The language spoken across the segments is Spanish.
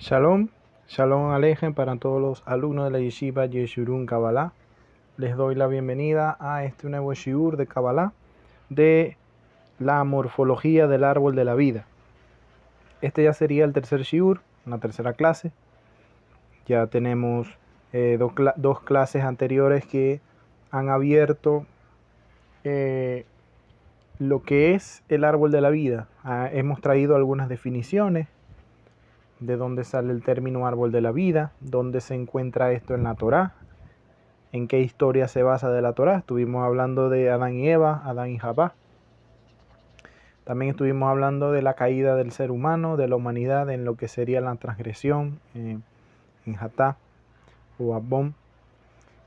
Shalom, Shalom Alejem para todos los alumnos de la Yeshiva Yeshurun Kabbalah. Les doy la bienvenida a este nuevo shiur de Kabbalah de la morfología del árbol de la vida. Este ya sería el tercer shiur, una tercera clase. Ya tenemos dos clases anteriores que han abierto lo que es el árbol de la vida. Hemos traído algunas definiciones de dónde sale el término árbol de la vida, dónde se encuentra esto en la Torá, en qué historia se basa de la Torá. Estuvimos hablando de Adán y Eva, Adán y Javá. También estuvimos hablando de la caída del ser humano, de la humanidad, en lo que sería la transgresión en Hatá o Abón.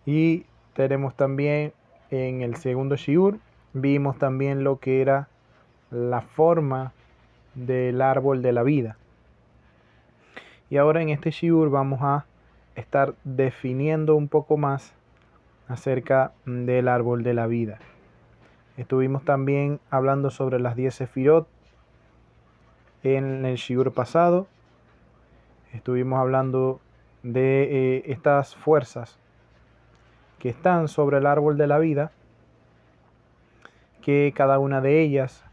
Y tenemos también en el segundo shiur, vimos también lo que era la forma del árbol de la vida. Y ahora en este shiur vamos a estar definiendo un poco más acerca del árbol de la vida. Estuvimos también hablando sobre las 10 sefirot en el shiur pasado. Estuvimos hablando de estas fuerzas que están sobre el árbol de la vida, que cada una de ellas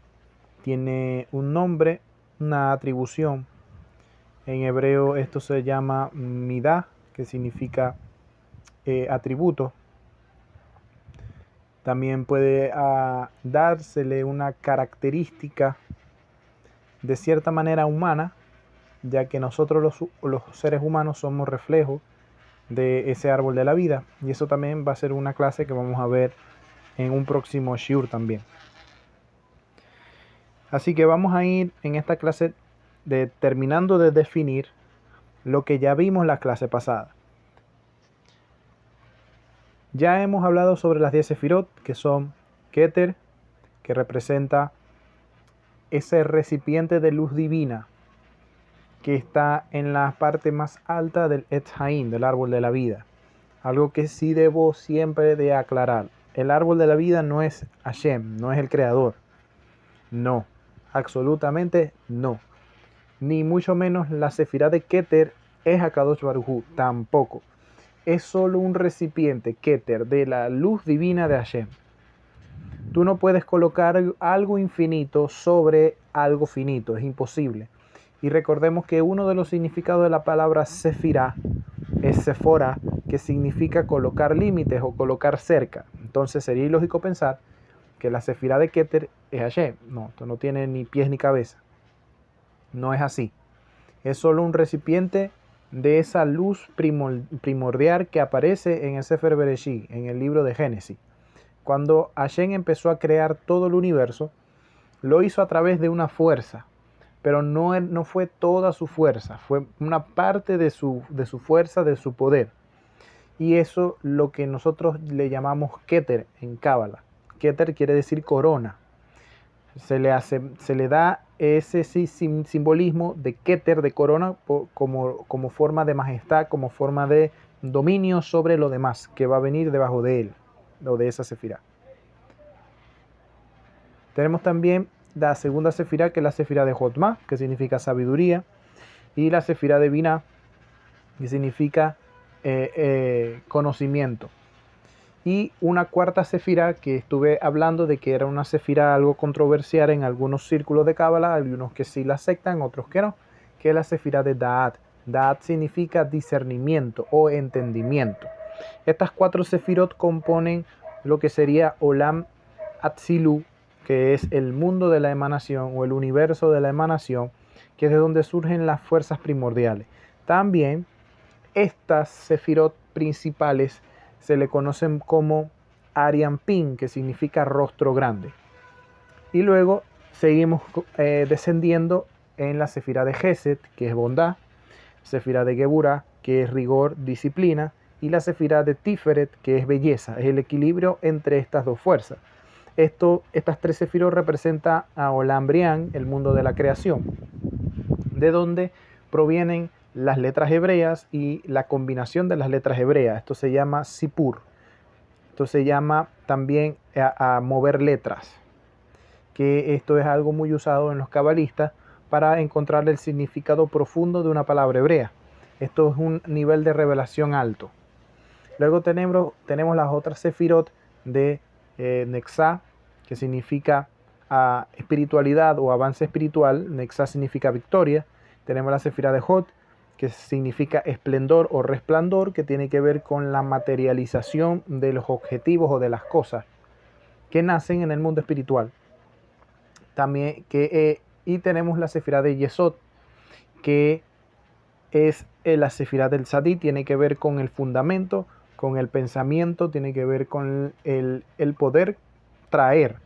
tiene un nombre, una atribución. En hebreo esto se llama midah, que significa atributo. También puede dársele una característica de cierta manera humana, ya que nosotros los seres humanos somos reflejos de ese árbol de la vida. Y eso también va a ser una clase que vamos a ver en un próximo shiur también. Así que vamos a ir en esta clase terminando de definir lo que ya vimos la clase pasada. Ya hemos hablado sobre las 10 sefirot, que son Keter, que representa ese recipiente de luz divina que está en la parte más alta del Etz Haim, del árbol de la vida. Algo que sí debo siempre de aclarar. El árbol de la vida no es Hashem, no es el creador. No, absolutamente no. Ni mucho menos la sefirá de Keter es Akadosh Baruj Hu, tampoco. Es solo un recipiente, Keter, de la luz divina de Hashem. Tú no puedes colocar algo infinito sobre algo finito, es imposible. Y recordemos que uno de los significados de la palabra sefirá es sephora, que significa colocar límites o colocar cerca. Entonces sería ilógico pensar que la sefirá de Keter es Hashem. No, esto no tiene ni pies ni cabeza. No es así. Es solo un recipiente de esa luz primordial que aparece en el Sefer Bereshit, en el libro de Génesis. Cuando Hashem empezó a crear todo el universo, lo hizo a través de una fuerza, pero no fue toda su fuerza, fue una parte de su fuerza, de su poder. Y eso lo que nosotros le llamamos Keter en Cábala. Keter quiere decir corona. Se le da ese simbolismo de Keter, de corona, como forma de majestad, como forma de dominio sobre lo demás, que va a venir debajo de él, o de esa sefirá. Tenemos también la segunda sefirá, que es la sefirá de Jotma, que significa sabiduría, y la sefirá de Binah, que significa conocimiento. Y una cuarta sefirá que estuve hablando de que era una sefirá algo controversial en algunos círculos de Cábala, algunos que sí la aceptan, otros que no, que es la sefirá de Da'at. Da'at significa discernimiento o entendimiento. Estas cuatro sefirot componen lo que sería Olam Atzilu, que es el mundo de la emanación o el universo de la emanación, que es de donde surgen las fuerzas primordiales. También estas sefirot principales se le conocen como Arian Pin, que significa rostro grande. Y luego seguimos descendiendo en la sefirá de Gesed, que es bondad, sefirá de Geburah, que es rigor, disciplina, y la sefirá de Tiferet, que es belleza, es el equilibrio entre estas dos fuerzas. Estas tres sefirot representan a Olam Brián, el mundo de la creación, de donde provienen las letras hebreas y la combinación de las letras hebreas. Esto se llama Sipur. Esto se llama también a mover letras, que esto es algo muy usado en los cabalistas para encontrar el significado profundo de una palabra hebrea. Esto es un nivel de revelación alto. Luego tenemos las otras sefirot de Nexá, que significa espiritualidad o avance espiritual. Nexá significa victoria. Tenemos la sefira de Hod, que significa esplendor o resplandor, que tiene que ver con la materialización de los objetivos o de las cosas que nacen en el mundo espiritual. También y tenemos la sefira de Yesod, que es la sefira del Tzadí, tiene que ver con el fundamento, con el pensamiento, tiene que ver con el poder traer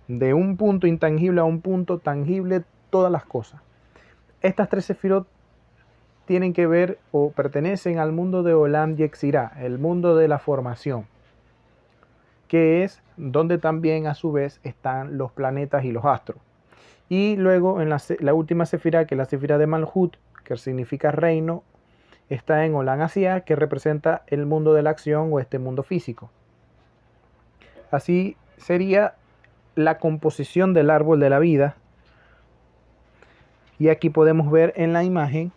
de un punto intangible a un punto tangible todas las cosas. Estas tres sefirot tienen que ver o pertenecen al mundo de Olam Yetzirah, el mundo de la formación, que es donde también a su vez están los planetas y los astros. Y luego en la última sefira, que es la sefira de Malhut, que significa reino, está en Olam Asiá, que representa el mundo de la acción o este mundo físico. Así sería la composición del árbol de la vida. Y aquí podemos ver en la imagen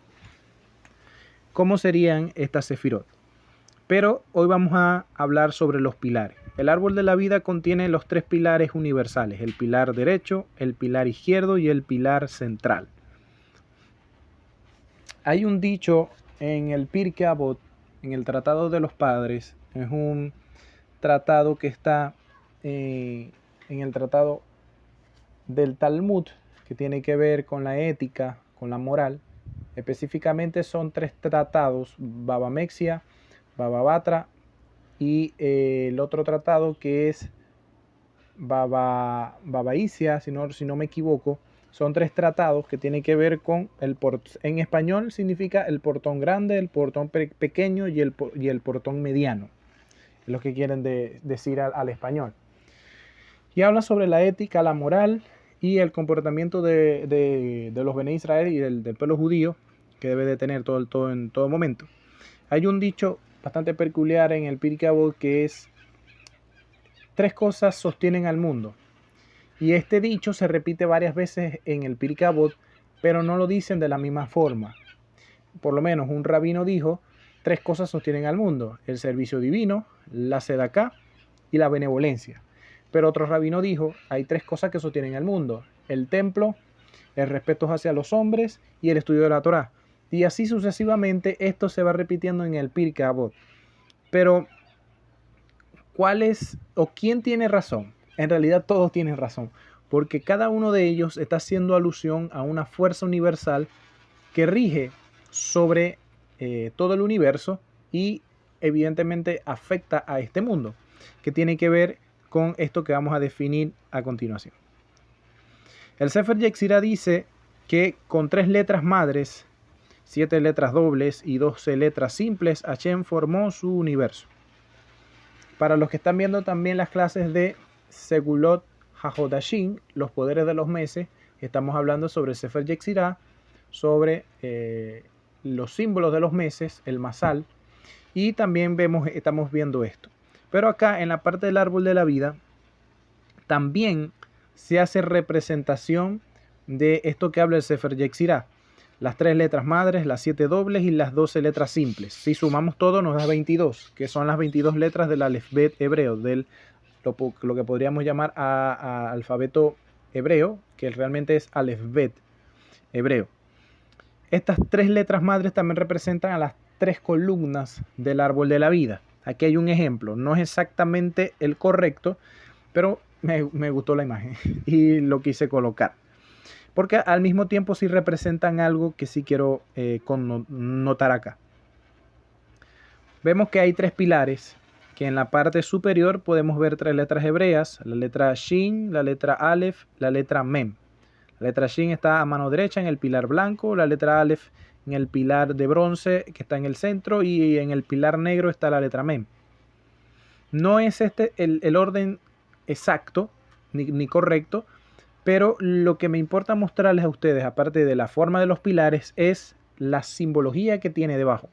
cómo serían estas sefirot. Pero hoy vamos a hablar sobre los pilares. El árbol de la vida contiene los tres pilares universales: el pilar derecho, el pilar izquierdo y el pilar central. Hay un dicho en el Pirkei Avot, en el Tratado de los Padres. Es un tratado que está en el tratado del Talmud, que tiene que ver con la ética, con la moral. Específicamente son tres tratados: Baba Mexia, Baba Batra y el otro tratado que es Baba Isia, si no me equivoco. Son tres tratados que tienen que ver con en español significa el portón grande, el portón pequeño y el portón mediano. Es lo que quieren decir al español. Y habla sobre la ética, la moral y el comportamiento de los Bene Israel y del pueblo judío, que debe de tener todo en todo momento. Hay un dicho bastante peculiar en el Pirkei Avot que es: tres cosas sostienen al mundo. Y este dicho se repite varias veces en el Pirkei Avot, pero no lo dicen de la misma forma. Por lo menos un rabino dijo: tres cosas sostienen al mundo: el servicio divino, la sedaká y la benevolencia. Pero otro rabino dijo: hay tres cosas que sostienen al mundo: el templo, el respeto hacia los hombres y el estudio de la Torá. Y así sucesivamente esto se va repitiendo en el Pirkei Avot. Pero ¿cuál es o quién tiene razón? En realidad todos tienen razón, porque cada uno de ellos está haciendo alusión a una fuerza universal que rige sobre todo el universo y evidentemente afecta a este mundo, que tiene que ver con esto que vamos a definir a continuación. El Sefer Yetzirah dice que con 3 letras madres, 7 letras dobles y 12 letras simples, Hashem formó su universo. Para los que están viendo también las clases de Segulot HaHodashim, los poderes de los meses, estamos hablando sobre el Sefer Yetzirah, sobre los símbolos de los meses, el masal, y también estamos viendo esto. Pero acá en la parte del árbol de la vida también se hace representación de esto que habla el Sefer Yetzirah: las 3 letras madres, las 7 dobles y las 12 letras simples. Si sumamos todo nos da 22, que son las 22 letras del alefbet hebreo, lo que podríamos llamar a alfabeto hebreo, que realmente es alefbet hebreo. Estas 3 letras madres también representan a las 3 columnas del árbol de la vida. Aquí hay un ejemplo, no es exactamente el correcto, pero me gustó la imagen y lo quise colocar, porque al mismo tiempo sí representan algo que sí quiero notar acá. Vemos que hay 3 pilares, que en la parte superior podemos ver 3 letras hebreas: la letra Shin, la letra Aleph, la letra Mem. La letra Shin está a mano derecha en el pilar blanco, la letra Aleph en el pilar de bronce que está en el centro, y en el pilar negro está la letra Mem. No es este el orden exacto ni correcto, pero lo que me importa mostrarles a ustedes, aparte de la forma de los pilares, es la simbología que tiene debajo.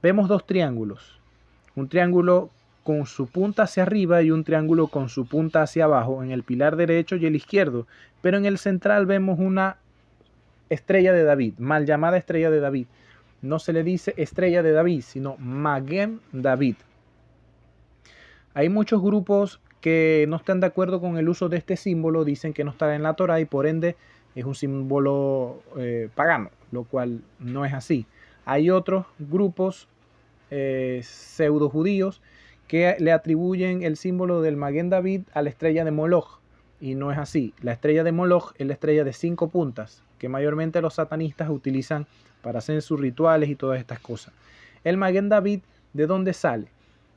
Vemos 2 triángulos, un triángulo con su punta hacia arriba y un triángulo con su punta hacia abajo en el pilar derecho y el izquierdo, pero en el central vemos una estrella de David, mal llamada estrella de David. No se le dice estrella de David, sino Maguen David. Hay muchos grupos que no están de acuerdo con el uso de este símbolo, dicen que no está en la Torá y por ende es un símbolo pagano, lo cual no es así. Hay otros grupos pseudo judíos que le atribuyen el símbolo del Maguen David a la estrella de Moloch, y no es así. La estrella de Moloch es la estrella de 5 puntas, que mayormente los satanistas utilizan para hacer sus rituales y todas estas cosas. El Maguen David, ¿de dónde sale?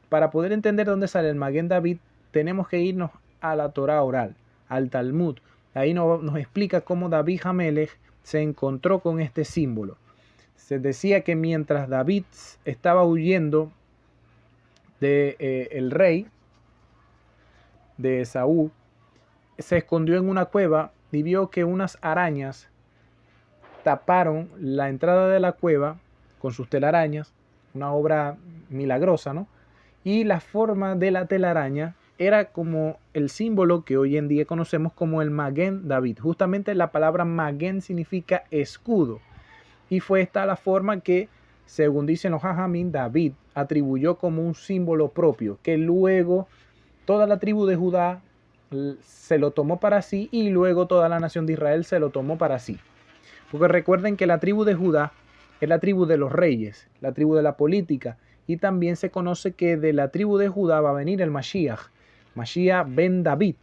Para poder entender dónde sale el Maguen David, tenemos que irnos a la Torá oral, al Talmud. Ahí nos explica cómo David Hamelech se encontró con este símbolo. Se decía que mientras David estaba huyendo del rey de Saúl, se escondió en una cueva y vio que unas arañas taparon la entrada de la cueva con sus telarañas, una obra milagrosa, ¿no? Y la forma de la telaraña era como el símbolo que hoy en día conocemos como el Maguen David. Justamente la palabra Maguen significa escudo. Y fue esta la forma que, según dicen los Jajamín, David atribuyó como un símbolo propio, que luego toda la tribu de Judá se lo tomó para sí y luego toda la nación de Israel se lo tomó para sí. Porque recuerden que la tribu de Judá es la tribu de los reyes, la tribu de la política, y también se conoce que de la tribu de Judá va a venir el Mashiach, Mashiach ben David.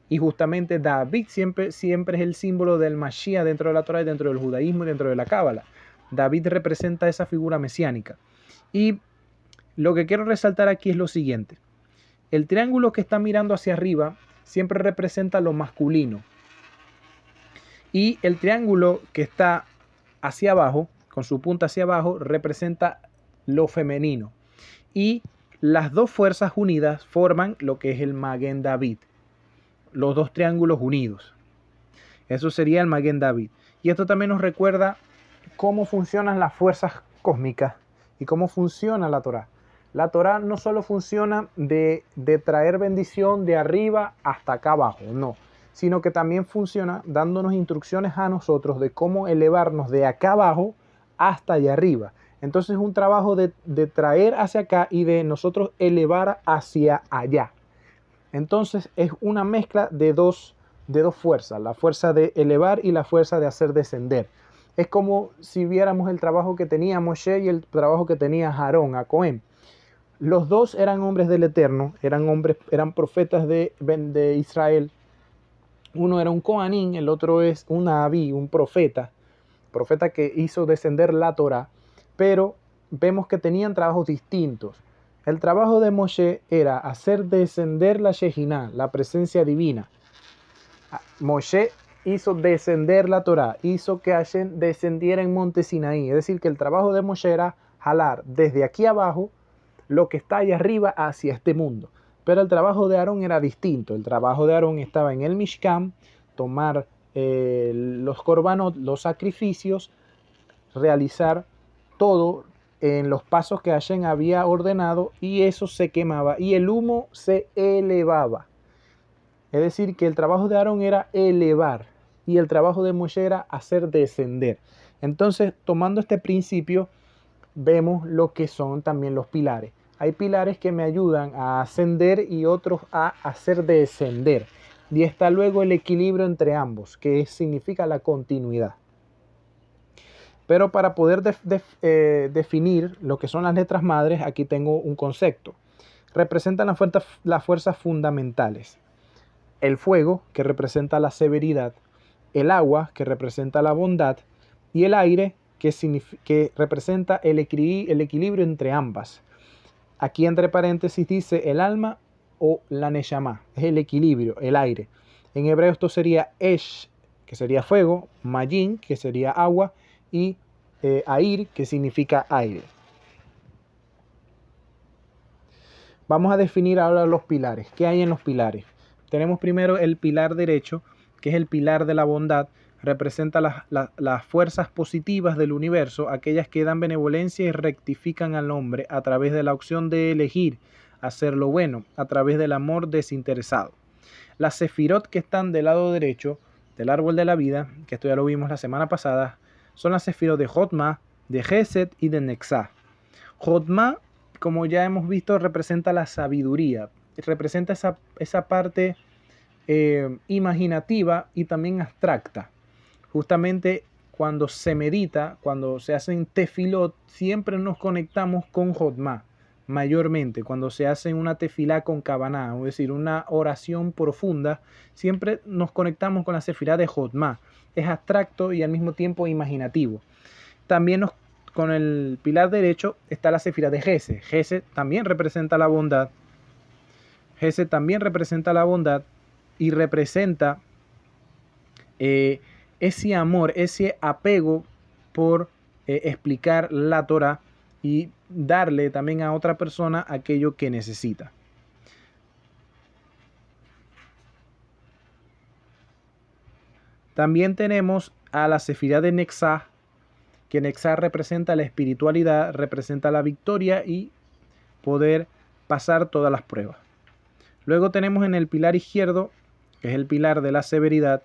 Y justamente David siempre es el símbolo del Mashiach dentro de la Torah, dentro del judaísmo y dentro de la Cábala. David representa esa figura mesiánica. Y lo que quiero resaltar aquí es lo siguiente. El triángulo que está mirando hacia arriba siempre representa lo masculino. Y el triángulo que está hacia abajo, con su punta hacia abajo, representa lo femenino. Y las dos fuerzas unidas forman lo que es el Maguen David. Los dos triángulos unidos. Eso sería el Maguen David. Y esto también nos recuerda cómo funcionan las fuerzas cósmicas y cómo funciona la Torá. La Torá no solo funciona de traer bendición de arriba hasta acá abajo, no, sino que también funciona dándonos instrucciones a nosotros de cómo elevarnos de acá abajo hasta allá arriba. Entonces es un trabajo de traer hacia acá y de nosotros elevar hacia allá. Entonces es una mezcla de dos fuerzas, la fuerza de elevar y la fuerza de hacer descender. Es como si viéramos el trabajo que tenía Moshe y el trabajo que tenía Aarón, a Cohen. Los dos eran hombres del Eterno, eran profetas de Israel. Uno era un Cohanín, el otro es un Naví, un profeta que hizo descender la Torá, pero vemos que tenían trabajos distintos. El trabajo de Moshe era hacer descender la Shejiná, la presencia divina. Moshe hizo descender la Torá, hizo que Hashem descendiera en Monte Sinaí. Es decir, que el trabajo de Moshe era jalar desde aquí abajo lo que está allá arriba hacia este mundo. Pero el trabajo de Aarón era distinto. El trabajo de Aarón estaba en el Mishkan, tomar los korbanot, los sacrificios, realizar todo en los pasos que Hashem había ordenado, y eso se quemaba y el humo se elevaba. Es decir, que el trabajo de Aarón era elevar y el trabajo de Moshe era hacer descender. Entonces, tomando este principio, vemos lo que son también los pilares. Hay pilares que me ayudan a ascender y otros a hacer descender. Y está luego el equilibrio entre ambos, que significa la continuidad. Pero para poder definir lo que son las letras madres, aquí tengo un concepto. Representan las fuerzas fundamentales. El fuego, que representa la severidad. El agua, que representa la bondad. Y el aire, que representa el equilibrio entre ambas. Aquí entre paréntesis dice el alma o la neshama, es el equilibrio, el aire. En hebreo esto sería esh, que sería fuego, mayin, que sería agua, y air, que significa aire. Vamos a definir ahora los pilares. ¿Qué hay en los pilares? Tenemos primero el pilar derecho, que es el pilar de la bondad. Representa las fuerzas positivas del universo, aquellas que dan benevolencia y rectifican al hombre a través de la opción de elegir hacer lo bueno, a través del amor desinteresado. Las sefirot que están del lado derecho del árbol de la vida, que esto ya lo vimos la semana pasada, son las sefirot de Jotma, de Gesed y de Nexá. Jotma, como ya hemos visto, representa la sabiduría, representa esa parte imaginativa y también abstracta. Justamente cuando se medita, cuando se hacen tefilot, siempre nos conectamos con Jotma, mayormente. Cuando se hace una tefilá con Kavaná, es decir, una oración profunda, siempre nos conectamos con la sefirá de Jotma. Es abstracto y al mismo tiempo imaginativo. También con el pilar derecho está la sefirá de Gesed. Gesed también representa la bondad. Gesed también representa la bondad y representa ese amor, ese apego por explicar la Torah y darle también a otra persona aquello que necesita. También tenemos a la sefirá de Nexá, que Nexá representa la espiritualidad, representa la victoria y poder pasar todas las pruebas. Luego tenemos en el pilar izquierdo, que es el pilar de la severidad,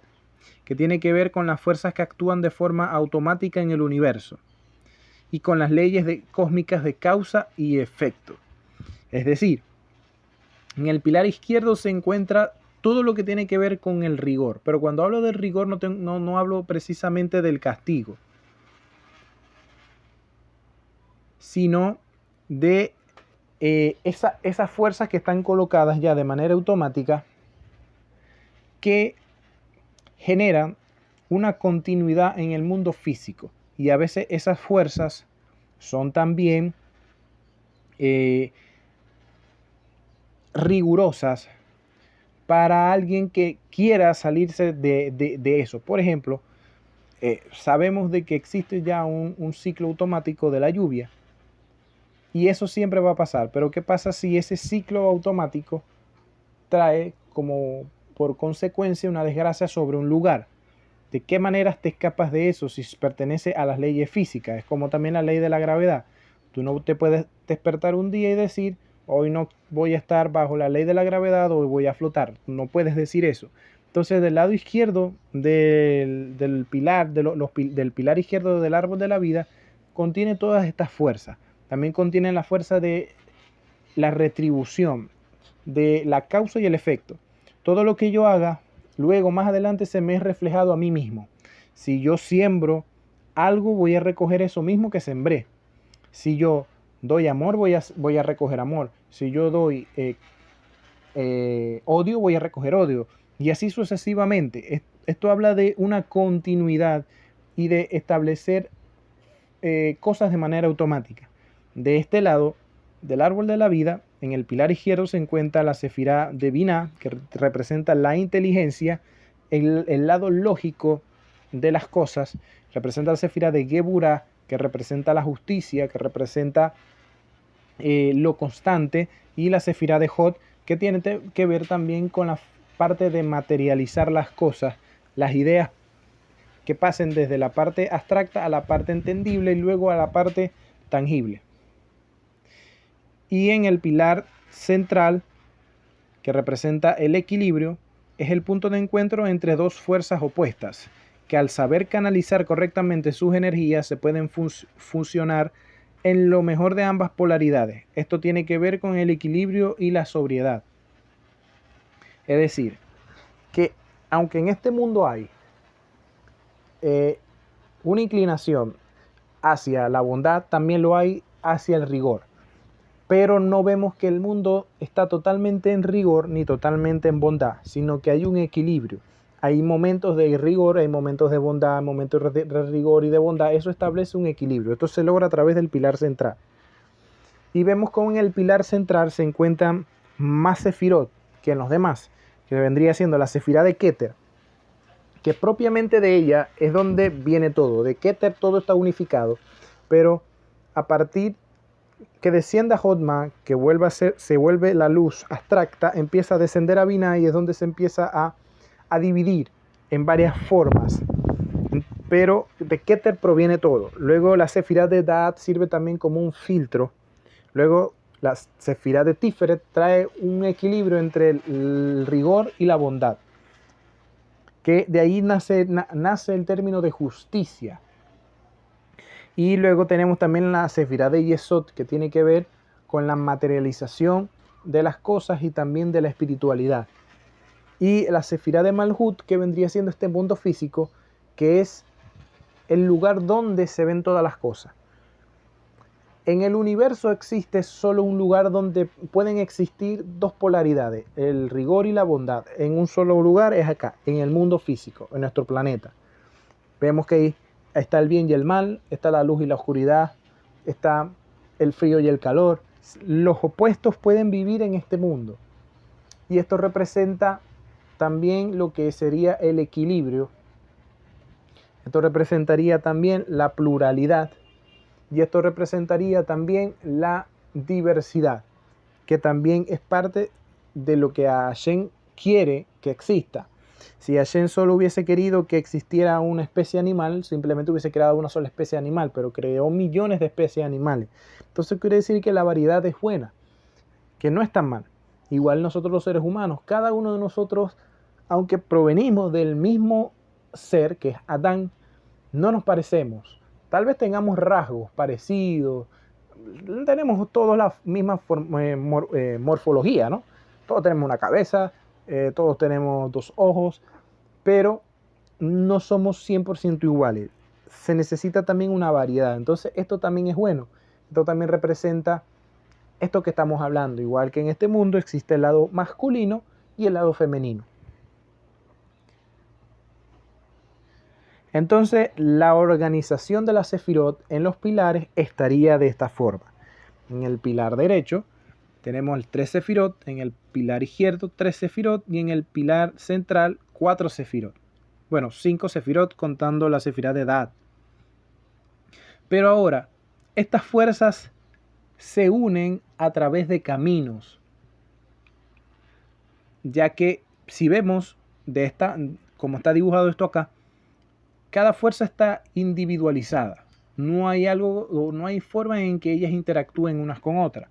que tiene que ver con las fuerzas que actúan de forma automática en el universo y con las leyes cósmicas de causa y efecto. Es decir, en el pilar izquierdo se encuentra todo lo que tiene que ver con el rigor, pero cuando hablo del rigor no hablo precisamente del castigo, sino de esas fuerzas que están colocadas ya de manera automática que generan una continuidad en el mundo físico, y a veces esas fuerzas son también rigurosas para alguien que quiera salirse de eso. Por ejemplo, sabemos de que existe ya un ciclo automático de la lluvia, y eso siempre va a pasar. Pero ¿qué pasa si ese ciclo automático trae como por consecuencia una desgracia sobre un lugar? ¿De qué maneras te escapas de eso si pertenece a las leyes físicas? Es como también la ley de la gravedad. Tú no te puedes despertar un día y decir, hoy no voy a estar bajo la ley de la gravedad, hoy voy a flotar. No puedes decir eso. Entonces, del lado izquierdo del pilar, del pilar izquierdo del árbol de la vida, contiene todas estas fuerzas. También contiene la fuerza de la retribución, de la causa y el efecto. Todo lo que yo haga, luego más adelante se me es reflejado a mí mismo. Si yo siembro algo, voy a recoger eso mismo que sembré. Si yo doy amor, voy a recoger amor. Si yo doy odio, voy a recoger odio. Y así sucesivamente. Esto habla de una continuidad y de establecer cosas de manera automática. De este lado del árbol de la vida, en el pilar izquierdo se encuentra la sefirá de Binah, que representa la inteligencia, el lado lógico de las cosas. Representa la sefirá de Geburah, que representa la justicia, que representa lo constante, y la sefirá de Hod, que tiene que ver también con la parte de materializar las cosas, las ideas que pasen desde la parte abstracta a la parte entendible y luego a la parte tangible. Y en el pilar central, que representa el equilibrio, es el punto de encuentro entre dos fuerzas opuestas, que al saber canalizar correctamente sus energías se pueden funcionar en lo mejor de ambas polaridades. Esto tiene que ver con el equilibrio y la sobriedad. Es decir, que aunque en este mundo hay una inclinación hacia la bondad, también lo hay hacia el rigor. Pero no vemos que el mundo está totalmente en rigor ni totalmente en bondad, sino que hay un equilibrio. Hay momentos de rigor, hay momentos de bondad, momentos de rigor y de bondad. Eso establece un equilibrio. Esto se logra a través del pilar central. Y vemos cómo en el pilar central se encuentran más sefirot que en los demás, que vendría siendo la sefirá de Keter, que propiamente de ella es donde viene todo. De Keter todo está unificado, pero a partir que descienda Jotma, que se vuelve la luz abstracta, empieza a descender a Binah y es donde se empieza a dividir en varias formas. Pero de Keter proviene todo. Luego la sefirá de Da'at sirve también como un filtro. Luego la sefirá de Tiferet trae un equilibrio entre el rigor y la bondad. que de ahí nace el término de justicia. Y luego tenemos también la Sefirá de Yesod, que tiene que ver con la materialización de las cosas y también de la espiritualidad. Y la Sefirá de Malhut, que vendría siendo este mundo físico, que es el lugar donde se ven todas las cosas. En el universo existe solo un lugar donde pueden existir dos polaridades, el rigor y la bondad. En un solo lugar es acá, en el mundo físico, en nuestro planeta. Vemos que ahí está el bien y el mal, está la luz y la oscuridad, está el frío y el calor. Los opuestos pueden vivir en este mundo. Y esto representa también lo que sería el equilibrio. Esto representaría también la pluralidad. Y esto representaría también la diversidad, que también es parte de lo que Hashem quiere que exista. Si Hashem solo hubiese querido que existiera una especie animal, simplemente hubiese creado una sola especie animal, pero creó millones de especies animales. Entonces quiere decir que la variedad es buena, que no es tan mal. Igual nosotros los seres humanos, cada uno de nosotros, aunque provenimos del mismo ser, que es Adán, no nos parecemos. Tal vez tengamos rasgos parecidos, tenemos todos la misma morfología, ¿no? Todos tenemos una cabeza, todos tenemos dos ojos, pero no somos 100% iguales. Se necesita también una variedad. Entonces esto también es bueno. Esto también representa esto que estamos hablando. Igual que en este mundo existe el lado masculino y el lado femenino. Entonces la organización de la Sefirot en los pilares estaría de esta forma. En el pilar derecho tenemos 3 Sefirot, en el pilar izquierdo 3 Sefirot y en el pilar central 4 Sefirot. Bueno, 5 Sefirot contando la Sefirá de Dad. Pero ahora, estas fuerzas se unen a través de caminos, ya que si vemos como está dibujado esto acá, cada fuerza está individualizada. No hay forma en que ellas interactúen unas con otras.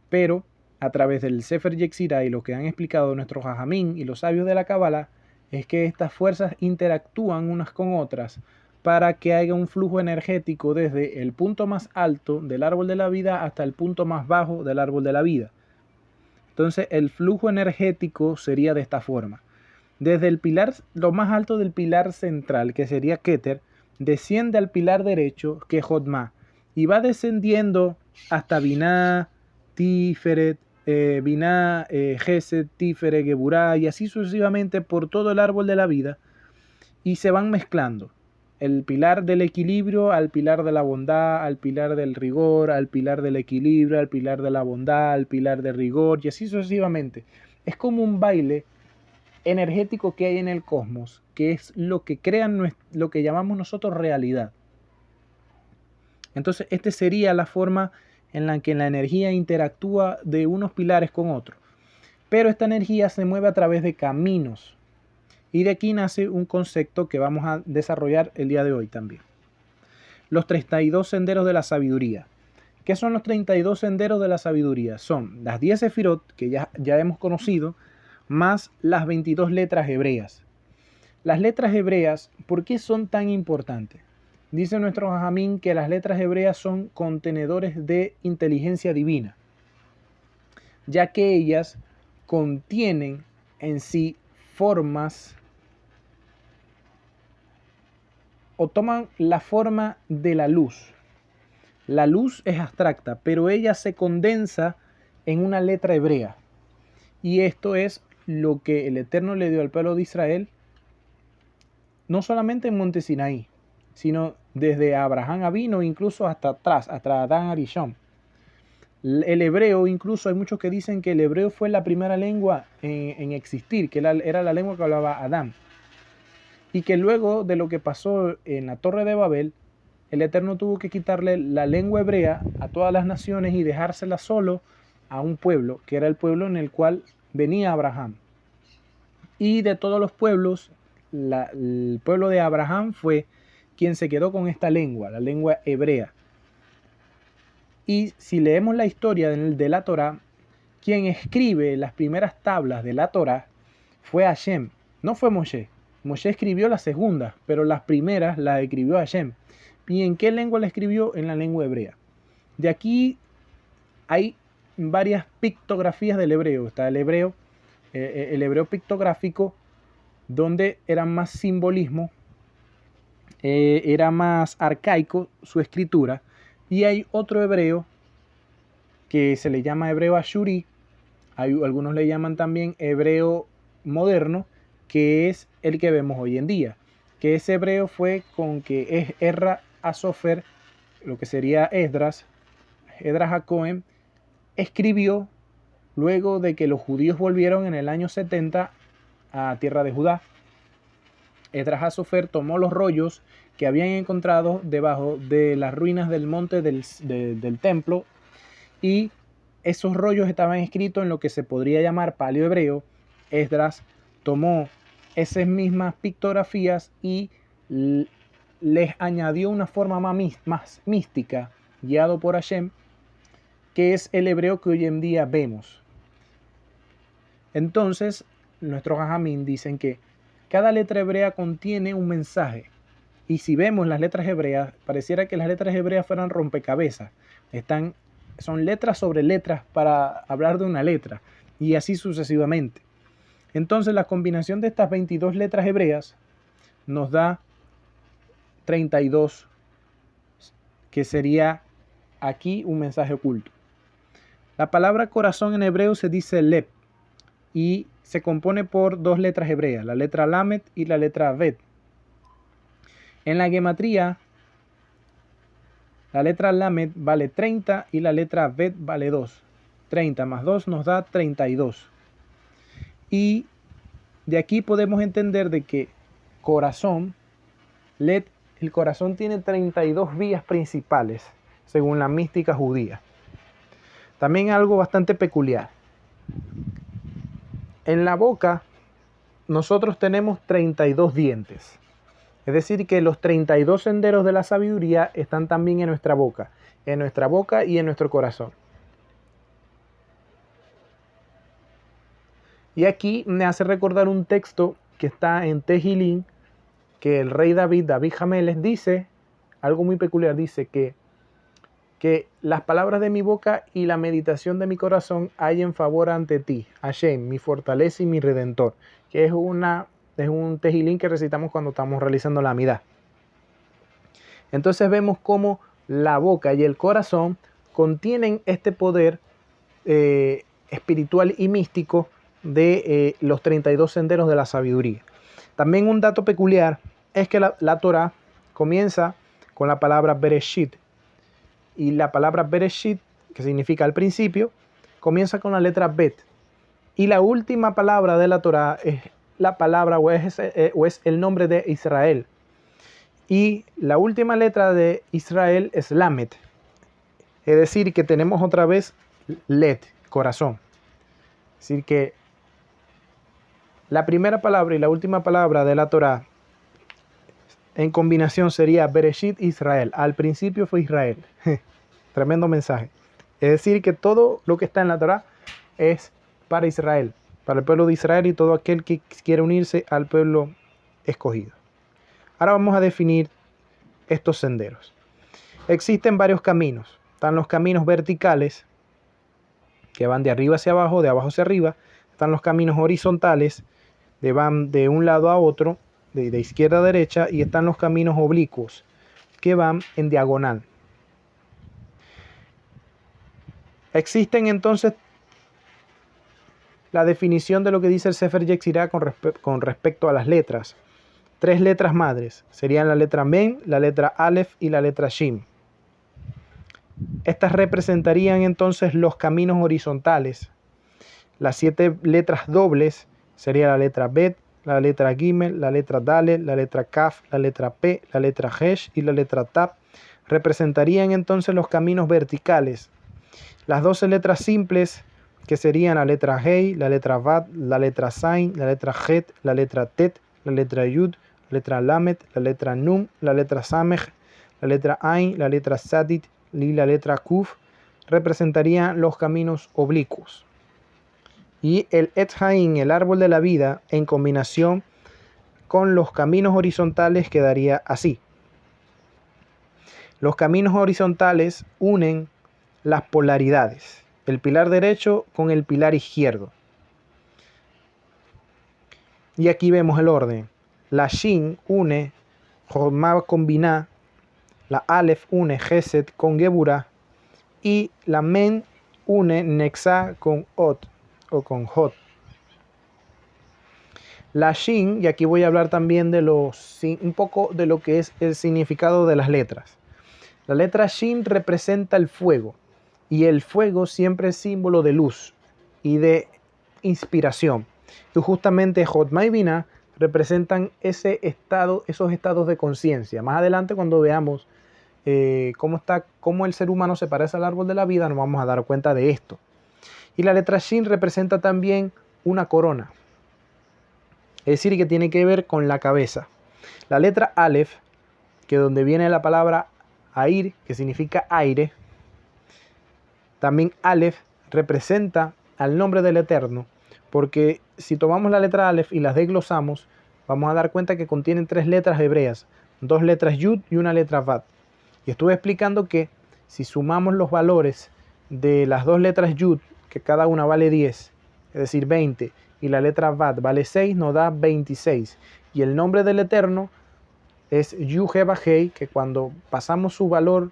Pero a través del Sefer Yetzirah y lo que han explicado nuestros Jajamín y los sabios de la Kabbalah, es que estas fuerzas interactúan unas con otras para que haya un flujo energético desde el punto más alto del árbol de la vida hasta el punto más bajo del árbol de la vida. Entonces el flujo energético sería de esta forma. Desde el pilar, lo más alto del pilar central, que sería Keter, desciende al pilar derecho, que es Jotma, y va descendiendo hasta Binah, Tiferet, Binah, Gesed, Tiferet, Geburah, y así sucesivamente por todo el árbol de la vida, y se van mezclando. El pilar del equilibrio al pilar de la bondad, al pilar del rigor, al pilar del equilibrio, al pilar de la bondad, al pilar del rigor, y así sucesivamente. Es como un baile energético que hay en el cosmos, que es lo que crean lo que llamamos nosotros realidad. Entonces, esta sería la forma en la que la energía interactúa de unos pilares con otros. Pero esta energía se mueve a través de caminos. Y de aquí nace un concepto que vamos a desarrollar el día de hoy también. Los 32 senderos de la sabiduría. ¿Qué son los 32 senderos de la sabiduría? Son las 10 sefirot, que ya hemos conocido, más las 22 letras hebreas. Las letras hebreas, ¿por qué son tan importantes? Dice nuestro Jajamín que las letras hebreas son contenedores de inteligencia divina, ya que ellas contienen en sí formas o toman la forma de la luz. La luz es abstracta, pero ella se condensa en una letra hebrea. Y esto es lo que el Eterno le dio al pueblo de Israel, no solamente en Monte Sinaí, sino desde Abraham Avino, incluso hasta atrás, hasta Adán Arishon. El hebreo, incluso hay muchos que dicen que el hebreo fue la primera lengua en existir, que era la lengua que hablaba Adán. Y que luego de lo que pasó en la Torre de Babel, el Eterno tuvo que quitarle la lengua hebrea a todas las naciones y dejársela solo a un pueblo, que era el pueblo en el cual venía Abraham. Y de todos los pueblos, el pueblo de Abraham fue quien se quedó con esta lengua, la lengua hebrea. Y si leemos la historia de la Torá, quien escribe las primeras tablas de la Torá fue Hashem, no fue Moshe. Moshe escribió las segundas, pero las primeras las escribió Hashem. ¿Y en qué lengua la escribió? En la lengua hebrea. De aquí hay varias pictografías del hebreo. Está el hebreo pictográfico, donde era más simbolismo, era más arcaico su escritura. Y hay otro hebreo que se le llama hebreo ashurí. Algunos le llaman también hebreo moderno, que es el que vemos hoy en día. Que ese hebreo fue con que es Erra Asofer, lo que sería Esdras HaCohen, escribió luego de que los judíos volvieron en el año 70 a tierra de Judá. Esdras HaSofer tomó los rollos que habían encontrado debajo de las ruinas del monte del templo, y esos rollos estaban escritos en lo que se podría llamar paleohebreo. Esdras tomó esas mismas pictografías y les añadió una forma más mística, guiado por Hashem, que es el hebreo que hoy en día vemos. Entonces, nuestros jajamín dicen que cada letra hebrea contiene un mensaje. Y si vemos las letras hebreas, pareciera que las letras hebreas fueran rompecabezas. Son letras sobre letras para hablar de una letra, y así sucesivamente. Entonces, la combinación de estas 22 letras hebreas nos da 32, que sería aquí un mensaje oculto. La palabra corazón en hebreo se dice lev y se compone por dos letras hebreas, la letra lamet y la letra bet. En la gematría, la letra lamet vale 30 y la letra bet vale 2. 30 más 2 nos da 32. Y de aquí podemos entender de que corazón, el corazón tiene 32 vías principales, según la mística judía. También algo bastante peculiar. En la boca nosotros tenemos 32 dientes. Es decir, que los 32 senderos de la sabiduría están también en nuestra boca y en nuestro corazón. Y aquí me hace recordar un texto que está en Tejilín, que el rey David Hamelech, dice algo muy peculiar. Dice que las palabras de mi boca y la meditación de mi corazón hallen favor ante ti, Hashem, mi fortaleza y mi redentor, que es un tejilín que recitamos cuando estamos realizando la amidad. Entonces vemos cómo la boca y el corazón contienen este poder espiritual y místico de los 32 senderos de la sabiduría. También un dato peculiar es que la Torah comienza con la palabra Bereshit, y la palabra Bereshit, que significa al principio, comienza con la letra Bet. Y la última palabra de la Torah es la palabra o es el nombre de Israel. Y la última letra de Israel es Lamet. Es decir, que tenemos otra vez Let, corazón. Es decir, que la primera palabra y la última palabra de la Torah en combinación sería Bereshit Israel. Al principio fue Israel. Tremendo mensaje. Es decir, que todo lo que está en la Torah es para Israel, para el pueblo de Israel y todo aquel que quiere unirse al pueblo escogido. Ahora vamos a definir estos senderos. Existen varios caminos. Están los caminos verticales, que van de arriba hacia abajo, de abajo hacia arriba. Están los caminos horizontales, que van de un lado a otro, de izquierda a derecha. Y están los caminos oblicuos, que van en diagonal. Existen entonces la definición de lo que dice el Sefer Yetzirah con respecto a las letras. 3 letras madres serían la letra Men, la letra Aleph y la letra Shin. Estas representarían entonces los caminos horizontales. Las 7 letras dobles serían la letra Bet, la letra Gimel, la letra Dalet, la letra Kaf, la letra P, la letra Hesh y la letra Tab. Representarían entonces los caminos verticales. Las 12 letras simples, que serían la letra Hei, la letra Vav, la letra Zain, la letra Het, la letra Tet, la letra Yud, la letra Lamet, la letra Nun, la letra Samech, la letra Ain, la letra Sadit y la letra Kuf, representarían los caminos oblicuos. Y el Etz Haim, el árbol de la vida, en combinación con los caminos horizontales quedaría así. Los caminos horizontales unen las polaridades, el pilar derecho con el pilar izquierdo. Y aquí vemos el orden. La Shin une Jodma con Binah, la Aleph une Geset con Geburah y la Men une Nexa con Ot o con Hot. La Shin, y aquí voy a hablar también de un poco de lo que es el significado de las letras. La letra Shin representa el fuego, y el fuego siempre es símbolo de luz y de inspiración. Y justamente Jotma y Binah representan esos estados de conciencia. Más adelante, cuando veamos cómo el ser humano se parece al árbol de la vida, nos vamos a dar cuenta de esto. Y la letra Shin representa también una corona, es decir, que tiene que ver con la cabeza. La letra Aleph, que donde viene la palabra Air, que significa aire, también Aleph representa al nombre del Eterno, porque si tomamos la letra Aleph y las desglosamos, vamos a dar cuenta que contienen 3 letras hebreas, 2 letras Yud y una letra Vat. Y estuve explicando que si sumamos los valores de las 2 letras Yud, que cada una vale 10, es decir 20, y la letra Vat vale 6, nos da 26. Y el nombre del Eterno es Yud-He-Vah-Hei, que cuando pasamos su valor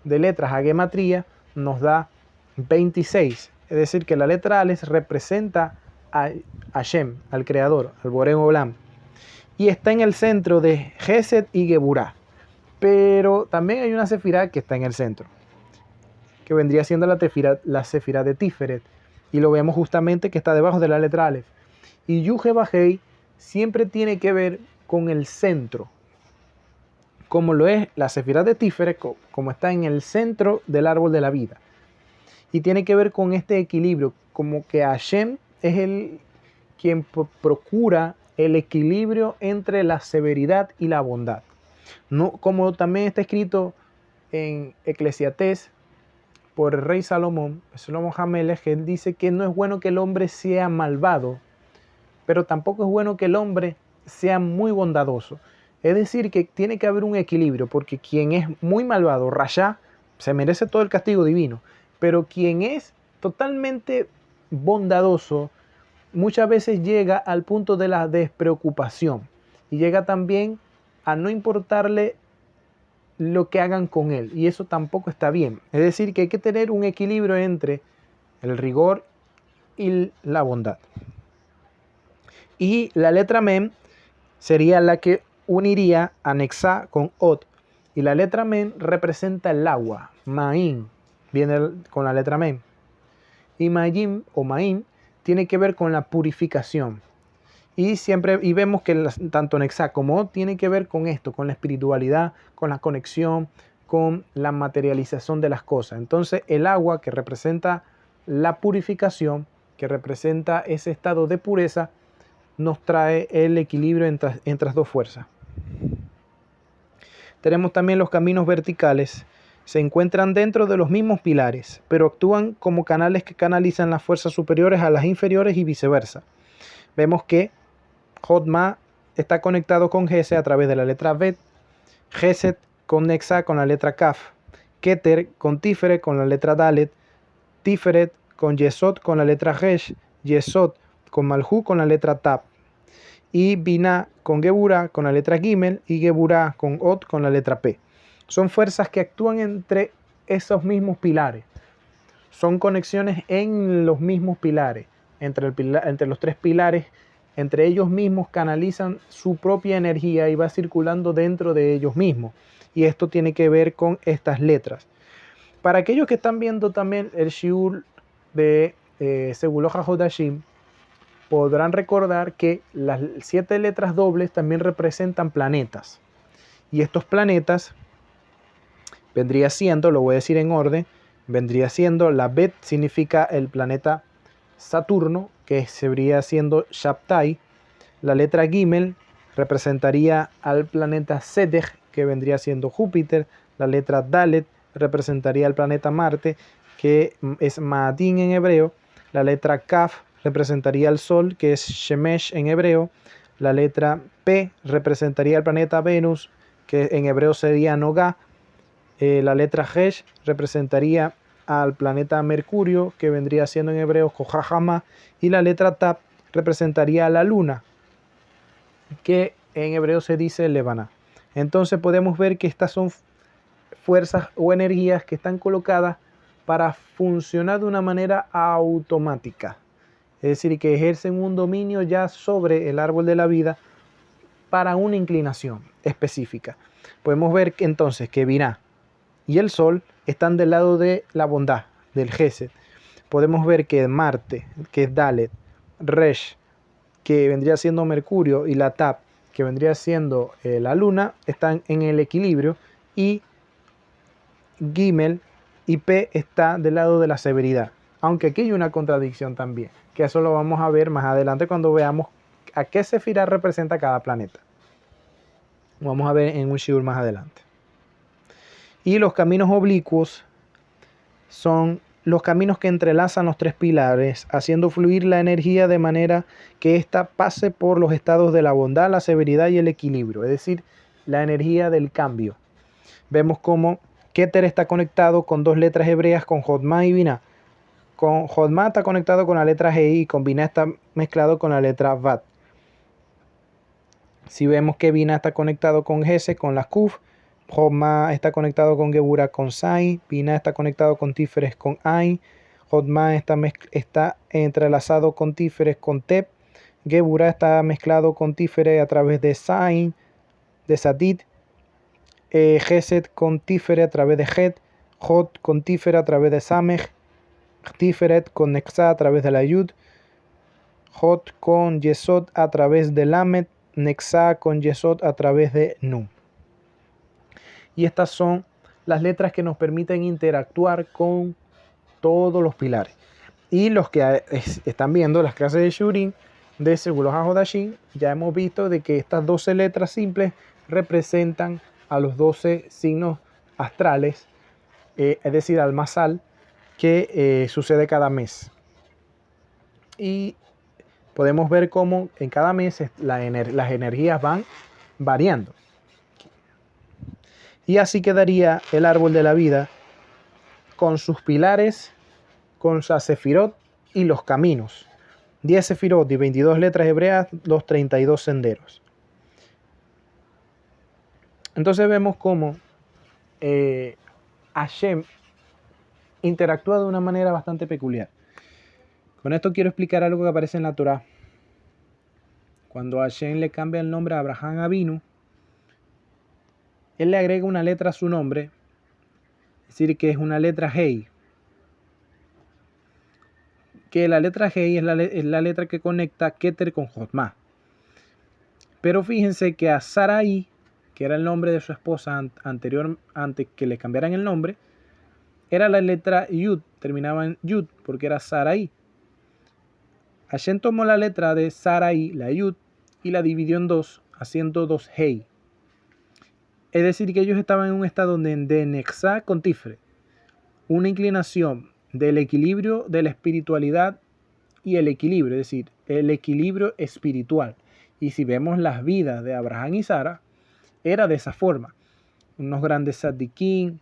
de letras a gematría nos da 26. Es decir, que la letra Aleph representa a Hashem, al Creador, al Boré Olam. Y está en el centro de Geset y Geburah. Pero también hay una sefirá que está en el centro, que vendría siendo la sefirá de Tiferet. Y lo vemos justamente que está debajo de la letra Aleph. Y Yud-He-Vah-Hei siempre tiene que ver con el centro, como lo es la sefirá de Tiferet, como está en el centro del árbol de la vida. Y tiene que ver con este equilibrio, como que Hashem es quien procura el equilibrio entre la severidad y la bondad. No, como también está escrito en Eclesiastés por el rey Salomón Hamelech, que él dice que no es bueno que el hombre sea malvado, pero tampoco es bueno que el hombre sea muy bondadoso. Es decir, que tiene que haber un equilibrio, porque quien es muy malvado, Rasha, se merece todo el castigo divino, pero quien es totalmente bondadoso, muchas veces llega al punto de la despreocupación y llega también a no importarle lo que hagan con él, y eso tampoco está bien. Es decir, que hay que tener un equilibrio entre el rigor y la bondad. Y la letra Mem sería la que uniría a Nexa con Ot, y la letra Mem representa el agua. Ma'in viene con la letra Mem, y Ma'in o Ma'in tiene que ver con la purificación. Y vemos que tanto Nexa como Ot tiene que ver con esto, con la espiritualidad, con la conexión, con la materialización de las cosas. Entonces el agua, que representa la purificación, que representa ese estado de pureza, nos trae el equilibrio entre las dos fuerzas. Tenemos también los caminos verticales. Se encuentran dentro de los mismos pilares, pero actúan como canales que canalizan las fuerzas superiores a las inferiores y viceversa. Vemos que Jotma está conectado con Geset a través de la letra Bet, Geset con Nexa con la letra Kaf, Keter con Tiferet con la letra Dalet, Tiferet con Yesod con la letra Resh, Yesod con Malhu con la letra Tab, y Binah con Geburah con la letra Gimel y Geburah con Ot con la letra P. Son fuerzas que actúan entre esos mismos pilares. Son conexiones en los mismos pilares, entre los 3 pilares. Entre ellos mismos canalizan su propia energía y va circulando dentro de ellos mismos. Y esto tiene que ver con estas letras. Para aquellos que están viendo también el shiur de Segulot HaHodashim, podrán recordar que las 7 letras dobles también representan planetas. Y estos planetas vendría siendo, lo voy a decir en orden, vendría siendo la Bet, significa el planeta Saturno, que se vería siendo Shabtai. La letra Gimel representaría al planeta Sedech, que vendría siendo Júpiter. La letra Dalet representaría al planeta Marte, que es Ma'atin en hebreo. La letra Kaf representaría al Sol, que es Shemesh en hebreo. La letra P P representaría el planeta Venus, que en hebreo sería Nogá. La letra Resh representaría al planeta Mercurio, que vendría siendo en hebreo Kohahama, y la letra Tap representaría a la luna, que en hebreo se dice Levana. Entonces podemos ver que estas son fuerzas o energías que están colocadas para funcionar de una manera automática. Es decir, que ejercen un dominio ya sobre el árbol de la vida para una inclinación específica. Podemos ver que entonces que Binah y el Sol están del lado de la bondad, del Gesed. Podemos ver que Marte, que es Dalet, Resh, que vendría siendo Mercurio, y la Tap, que vendría siendo la Luna, están en el equilibrio, y Gimel y P está del lado de la severidad. Aunque aquí hay una contradicción también, que eso lo vamos a ver más adelante cuando veamos a qué sefirá representa cada planeta. Vamos a ver en un shiur más adelante. Y los caminos oblicuos son los caminos que entrelazan los tres pilares, haciendo fluir la energía de manera que ésta pase por los estados de la bondad, la severidad y el equilibrio, es decir, la energía del cambio. Vemos cómo Keter está conectado con dos letras hebreas, con Jodma y Binah. Con Jodma está conectado con la letra Hei y con Binah está mezclado con la letra Vat. Si vemos que Binah está conectado con Gesed, con la Kuf, Jodma está conectado con Geburah, con Sai, Binah está conectado con Tiferet, con Ain, Jodma está entrelazado con Tiferet, con Tep, Geburah está mezclado con Tiferet a través de Sain, de Sadid, Gesed con Tiferet a través de Het, Jod con Tiferet a través de Samech, Tiferet con Nexa a través de la Yud, Jod con Yesod a través de Lamed, Nexa con Yesod a través de Nun. Y estas son las letras que nos permiten interactuar con todos los pilares. Y los que están viendo las clases de Shurim de Segulos HaHodashim, ya hemos visto de que estas 12 letras simples representan a los 12 signos astrales, es decir, al masal, que sucede cada mes. Y podemos ver cómo en cada mes las energías van variando. Y así quedaría el árbol de la vida con sus pilares, con las sefirot y los caminos. 10 sefirot y 22 letras hebreas, los 32 senderos. Entonces vemos cómo Hashem interactúa de una manera bastante peculiar. Con esto quiero explicar algo que aparece en la Torá. Cuando Hashem le cambia el nombre a Abraham Avinu, él le agrega una letra a su nombre, es decir, que es una letra Hei. Que la letra Hei es la letra que conecta Keter con Jotma. Pero fíjense que a Sarai, que era el nombre de su esposa antes que le cambiaran el nombre, era la letra Yud, terminaba en Yud, porque era Sarai. Hashem tomó la letra de Sarai, la Yud, y la dividió en dos, haciendo dos Hei. Es decir, que ellos estaban en un estado de Nexa con Tiferet, una inclinación del equilibrio de la espiritualidad y el equilibrio, es decir, el equilibrio espiritual. Y si vemos las vidas de Abraham y Sara, era de esa forma. Unos grandes tzadikim,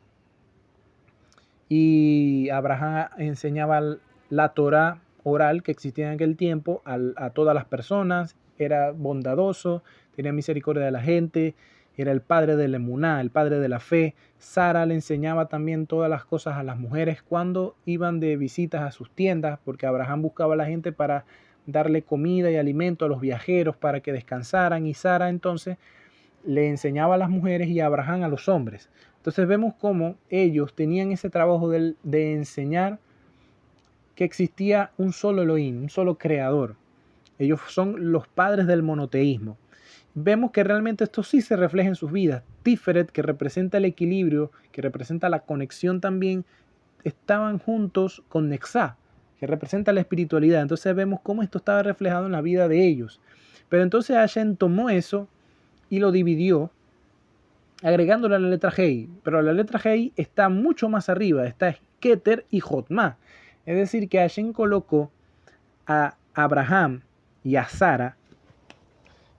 y Abraham enseñaba la Torah oral que existía en aquel tiempo a todas las personas, era bondadoso, tenía misericordia de la gente, era el padre del emuná, el padre de la fe. Sara le enseñaba también todas las cosas a las mujeres cuando iban de visitas a sus tiendas, porque Abraham buscaba a la gente para darle comida y alimento a los viajeros para que descansaran, y Sara entonces le enseñaba a las mujeres y a Abraham a los hombres. Entonces vemos cómo ellos tenían ese trabajo de enseñar que existía un solo Elohim, un solo creador. Ellos son los padres del monoteísmo. Vemos que realmente esto sí se refleja en sus vidas. Tiferet, que representa el equilibrio, que representa la conexión también, estaban juntos con Nexa, que representa la espiritualidad. Entonces vemos cómo esto estaba reflejado en la vida de ellos. Pero entonces Hashem tomó eso y lo dividió, agregándole a la letra Hei. Pero la letra Hei está mucho más arriba, está Keter y Jotma. Es decir, que Hashem colocó a Abraham y a Sara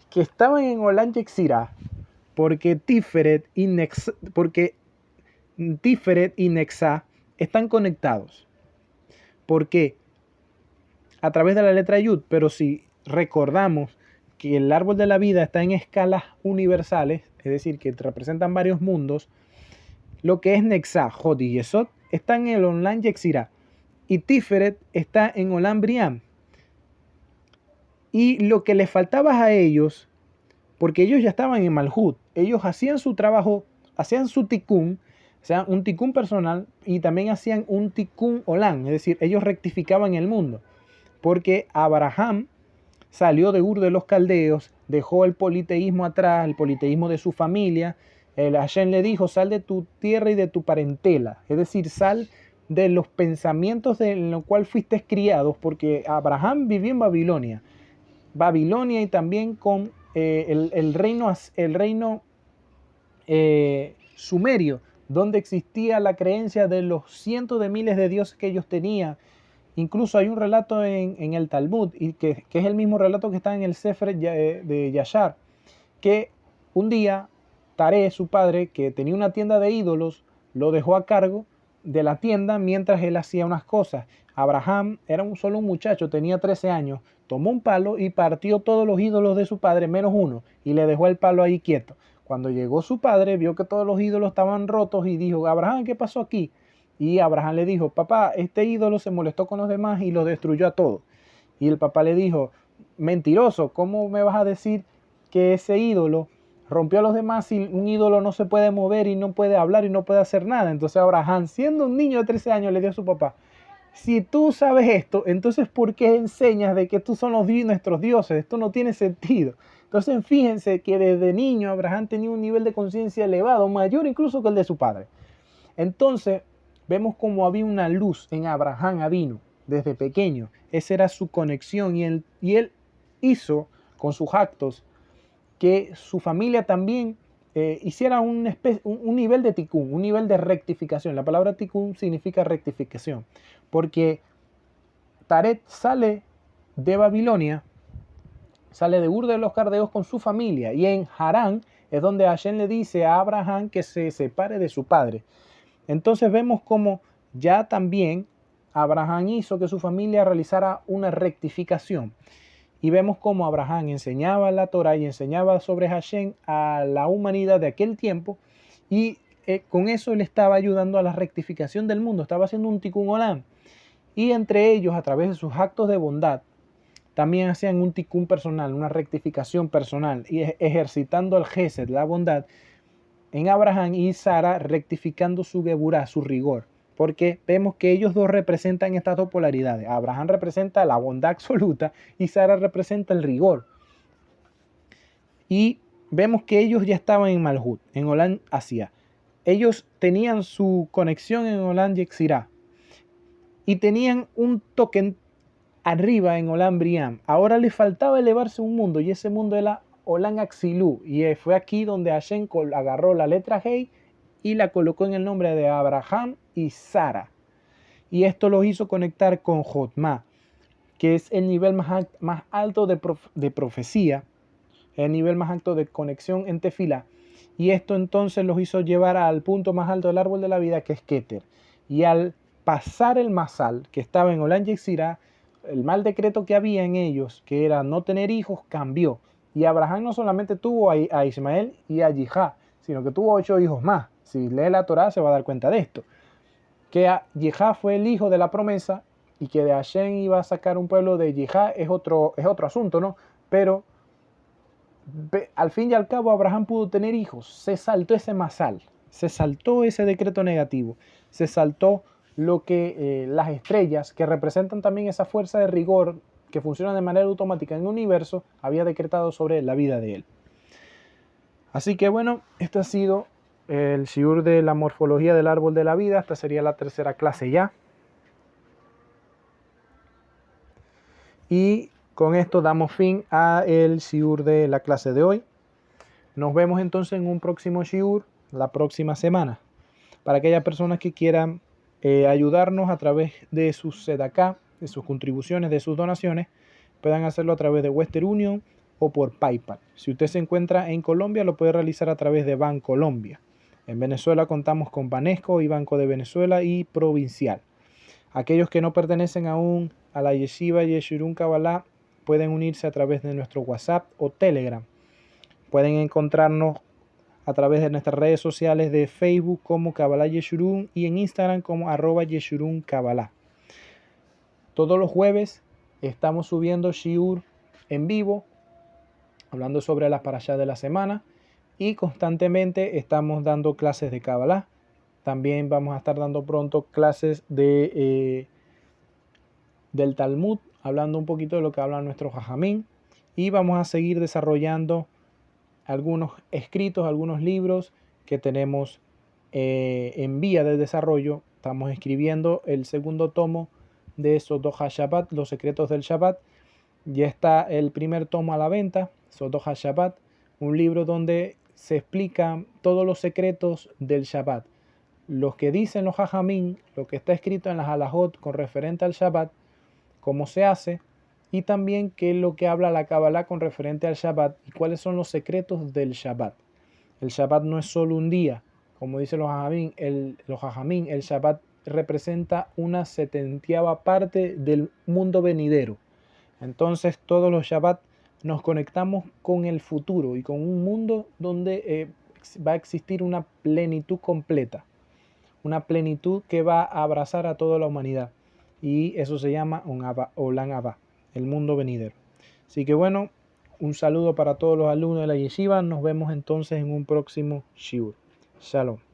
que estaban en Olam Yetzirah, porque Tiferet y Nexá están conectados. ¿Por qué? A través de la letra Yud, pero si recordamos que el árbol de la vida está en escalas universales, es decir, que representan varios mundos, lo que es Nexá, Jod y Yesod está en el Olam Yetzirah y Tiferet está en Olam Briam. Y lo que les faltaba a ellos, porque ellos ya estaban en Malhut, ellos hacían su trabajo, hacían su tikkun, o sea, un tikkun personal, y también hacían un tikkun olam, es decir, ellos rectificaban el mundo, porque Abraham salió de Ur de los Caldeos, dejó el politeísmo atrás, el politeísmo de su familia. El Hashem le dijo, sal de tu tierra y de tu parentela, es decir, sal de los pensamientos en los cuales fuiste criados, porque Abraham vivió en Babilonia y también con el reino sumerio, donde existía la creencia de los cientos de miles de dioses que ellos tenían. Incluso hay un relato en el Talmud, y que es el mismo relato que está en el Sefer de Yashar, que un día Taré, su padre, que tenía una tienda de ídolos, lo dejó a cargo de la tienda mientras él hacía unas cosas. Abraham era solo un muchacho, tenía 13 años, tomó un palo y partió todos los ídolos de su padre, menos uno, y le dejó el palo ahí quieto. Cuando llegó su padre, vio que todos los ídolos estaban rotos y dijo, Abraham, ¿qué pasó aquí? Y Abraham le dijo, papá, este ídolo se molestó con los demás y los destruyó a todos. Y el papá le dijo, mentiroso, ¿cómo me vas a decir que ese ídolo rompió a los demás si un ídolo no se puede mover y no puede hablar y no puede hacer nada? Entonces Abraham, siendo un niño de 13 años, le dio a su papá, si tú sabes esto, entonces ¿por qué enseñas de que estos son nuestros dioses? Esto no tiene sentido. Entonces fíjense que desde niño Abraham tenía un nivel de conciencia elevado, mayor incluso que el de su padre. Entonces vemos como había una luz en Abraham Avinu desde pequeño. Esa era su conexión y él hizo con sus actos que su familia también hiciera un nivel de tikkun, un nivel de rectificación. La palabra tikkun significa rectificación, porque Taret sale de Babilonia, sale de Ur de los Caldeos con su familia, y en Harán es donde Hashem le dice a Abraham que se separe de su padre. Entonces vemos como ya también Abraham hizo que su familia realizara una rectificación. Y vemos cómo Abraham enseñaba la Torah y enseñaba sobre Hashem a la humanidad de aquel tiempo, y con eso él estaba ayudando a la rectificación del mundo, estaba haciendo un tikkun olam. Y entre ellos, a través de sus actos de bondad, también hacían un tikkun personal, una rectificación personal, y ejercitando el gesed, la bondad, en Abraham y Sara, rectificando su geburá, su rigor. Porque vemos que ellos dos representan estas dos polaridades. Abraham representa la bondad absoluta y Sara representa el rigor. Y vemos que ellos ya estaban en Malhut, en Olam Asia. Ellos tenían su conexión en Olam Yetzirah y tenían un token arriba en Olam Briam. Ahora les faltaba elevarse un mundo, y ese mundo era Olam Axilú, y fue aquí donde Hashem agarró la letra Hei y la colocó en el nombre de Abraham y Sara. Y esto los hizo conectar con Jotma, que es el nivel más alto de profecía, el nivel más alto de conexión en Tefilá. Y esto entonces los hizo llevar al punto más alto del árbol de la vida, que es Keter. Y al pasar el Masal, que estaba en Olam Yetzirah, el mal decreto que había en ellos, que era no tener hijos, cambió. Y Abraham no solamente tuvo a Ismael y a Yijá, sino que tuvo 8 hijos más. Si lee la Torá se va a dar cuenta de esto. Que Yijá fue el hijo de la promesa, y que de Hashem iba a sacar un pueblo de Yijá es otro asunto, ¿no? Pero al fin y al cabo Abraham pudo tener hijos. Se saltó ese masal, se saltó ese decreto negativo, se saltó lo que las estrellas, que representan también esa fuerza de rigor que funciona de manera automática en el universo, había decretado sobre la vida de él. Así que bueno, este ha sido el shiur de la morfología del árbol de la vida. Esta sería la tercera clase ya. Y con esto damos fin a el shiur de la clase de hoy. Nos vemos entonces en un próximo shiur la próxima semana. Para aquellas personas que quieran ayudarnos a través de sus sedaká, de sus contribuciones, de sus donaciones, puedan hacerlo a través de Western Union, o por PayPal. Si usted se encuentra en Colombia, lo puede realizar a través de Bancolombia. En Venezuela contamos con Banesco y Banco de Venezuela y Provincial. Aquellos que no pertenecen aún a la Yeshiva Yeshurun Kabbalah pueden unirse a través de nuestro WhatsApp o Telegram. Pueden encontrarnos a través de nuestras redes sociales de Facebook como Kabbalah Yeshurun y en Instagram como @Yeshurun Kabbalah. Todos los jueves estamos subiendo shiur en vivo, hablando sobre las parashá de la semana, y constantemente estamos dando clases de Kabbalah. También vamos a estar dando pronto clases del Talmud, hablando un poquito de lo que habla nuestro Jajamín, y vamos a seguir desarrollando algunos escritos, algunos libros que tenemos en vía de desarrollo. Estamos escribiendo el segundo tomo de Sodot HaShabbat, los secretos del Shabbat. Ya está el primer tomo a la venta, Sodot HaShabbat, un libro donde se explican todos los secretos del Shabbat, los que dicen los Jajamín, lo que está escrito en las halajot con referente al Shabbat, cómo se hace, y también qué es lo que habla la Kabbalah con referente al Shabbat y cuáles son los secretos del Shabbat. El Shabbat no es solo un día, como dicen los Jajamín, el Shabbat representa una 70ª parte del mundo venidero. Entonces todos los Shabbat nos conectamos con el futuro y con un mundo donde va a existir una plenitud completa, una plenitud que va a abrazar a toda la humanidad, y eso se llama Olam Abba, el mundo venidero. Así que bueno, un saludo para todos los alumnos de la Yeshiva. Nos vemos entonces en un próximo shiur. Shalom.